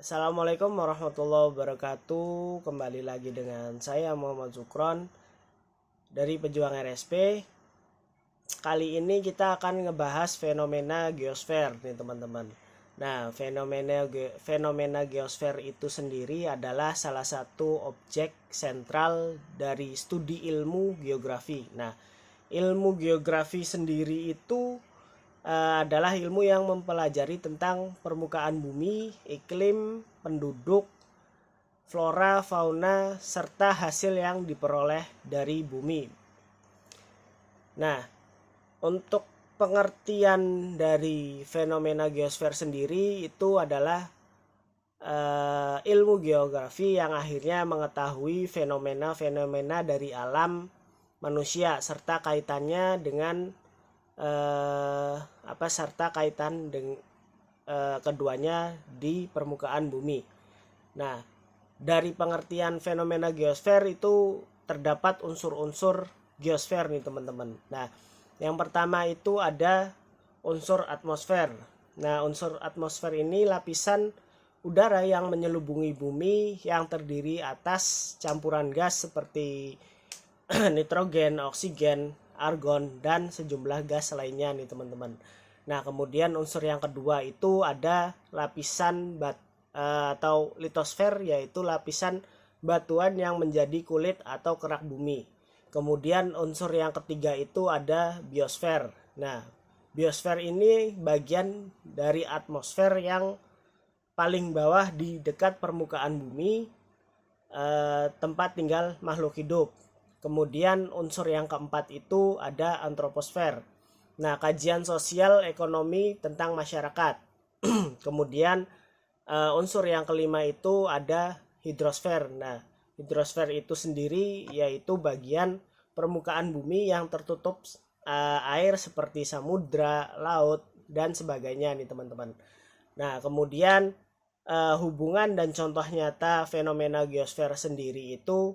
Assalamualaikum warahmatullahi wabarakatuh. Kembali lagi dengan saya Muhammad Zukron dari Pejuang RSP. Kali ini kita akan ngebahas fenomena geosfer nih teman-teman. Nah, fenomena geosfer itu sendiri adalah salah satu objek sentral dari studi ilmu geografi. Nah, ilmu geografi sendiri itu adalah ilmu yang mempelajari tentang permukaan bumi, iklim, penduduk, flora, fauna, serta hasil yang diperoleh dari bumi. Nah, untuk pengertian dari fenomena geosfer sendiri itu adalah ilmu geografi yang akhirnya mengetahui fenomena-fenomena dari alam manusia serta kaitannya dengan serta kaitan dengan keduanya di permukaan bumi. Nah, dari pengertian fenomena geosfer itu terdapat unsur-unsur geosfer nih teman-teman. Nah, yang pertama itu ada unsur atmosfer. Nah, unsur atmosfer ini lapisan udara yang menyelubungi bumi yang terdiri atas campuran gas seperti nitrogen, oksigen, argon, dan sejumlah gas lainnya nih teman-teman. Nah, kemudian unsur yang kedua itu ada lapisan atau litosfer, yaitu lapisan batuan yang menjadi kulit atau kerak bumi. Kemudian unsur yang ketiga itu ada biosfer. Nah, biosfer ini bagian dari atmosfer yang paling bawah di dekat permukaan bumi, tempat tinggal makhluk hidup. Kemudian unsur yang keempat itu ada antroposfer. Nah, kajian sosial ekonomi tentang masyarakat. Kemudian unsur yang kelima itu ada hidrosfer. Nah, hidrosfer itu sendiri yaitu bagian permukaan bumi yang tertutup air seperti samudra, laut, dan sebagainya nih teman-teman. Nah, kemudian hubungan dan contoh nyata fenomena geosfer sendiri itu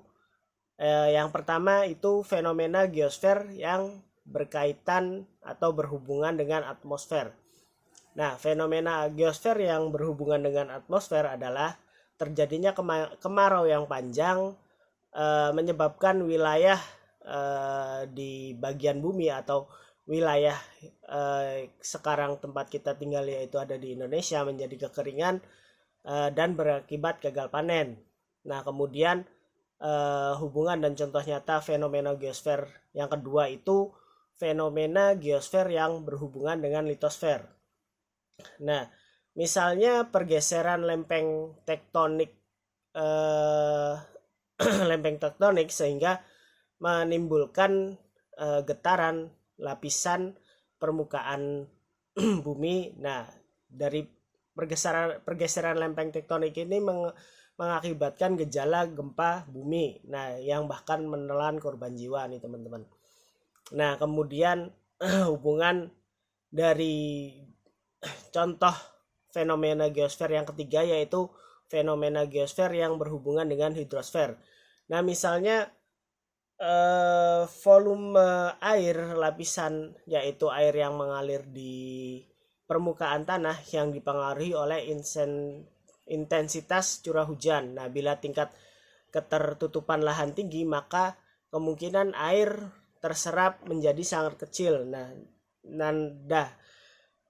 yang pertama itu fenomena geosfer yang berkaitan atau berhubungan dengan atmosfer. Nah, fenomena geosfer yang berhubungan dengan atmosfer adalah terjadinya kemarau yang panjang menyebabkan wilayah di bagian bumi atau wilayah sekarang tempat kita tinggal yaitu ada di Indonesia menjadi kekeringan dan berakibat gagal panen. Nah, kemudian hubungan dan contoh nyata fenomena geosfer yang kedua itu fenomena geosfer yang berhubungan dengan litosfer. Nah, misalnya pergeseran lempeng tektonik lempeng tektonik sehingga menimbulkan getaran lapisan permukaan bumi. Nah, dari pergeseran lempeng tektonik ini mengakibatkan gejala gempa bumi. Nah, yang bahkan menelan korban jiwa nih teman-teman. Nah, kemudian hubungan dari contoh fenomena geosfer yang ketiga yaitu fenomena geosfer yang berhubungan dengan hidrosfer. Nah, misalnya volume air lapisan yaitu air yang mengalir di permukaan tanah yang dipengaruhi oleh intensitas curah hujan. Nah, bila tingkat ketertutupan lahan tinggi, maka kemungkinan air terserap menjadi sangat kecil. Nah,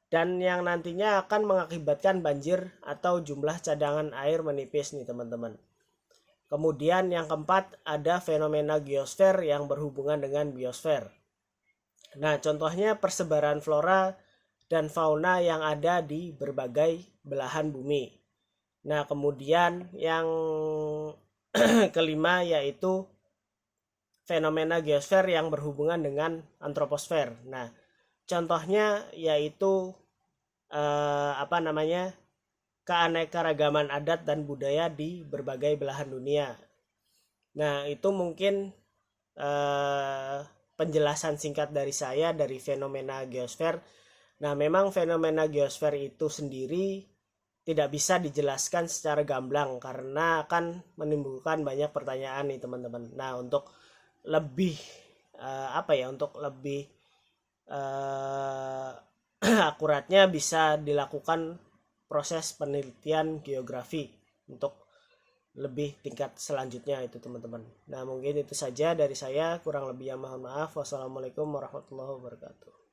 dan yang nantinya akan mengakibatkan banjir atau jumlah cadangan air menipis nih teman-teman. Kemudian yang keempat ada fenomena geosfer yang berhubungan dengan biosfer. Nah, contohnya persebaran flora dan fauna yang ada di berbagai belahan bumi. Nah, kemudian yang kelima yaitu fenomena geosfer yang berhubungan dengan antroposfer. Nah, contohnya yaitu keanekaragaman adat dan budaya di berbagai belahan dunia. Nah, itu mungkin penjelasan singkat dari saya dari fenomena geosfer. Nah, memang fenomena geosfer itu sendiri tidak bisa dijelaskan secara gamblang karena akan menimbulkan banyak pertanyaan nih teman-teman. Nah, untuk lebih untuk lebih akuratnya bisa dilakukan proses penelitian geografi untuk lebih tingkat selanjutnya itu teman-teman. Nah mungkin itu saja dari saya, kurang lebihnya mohon maaf. Wassalamualaikum warahmatullahi wabarakatuh.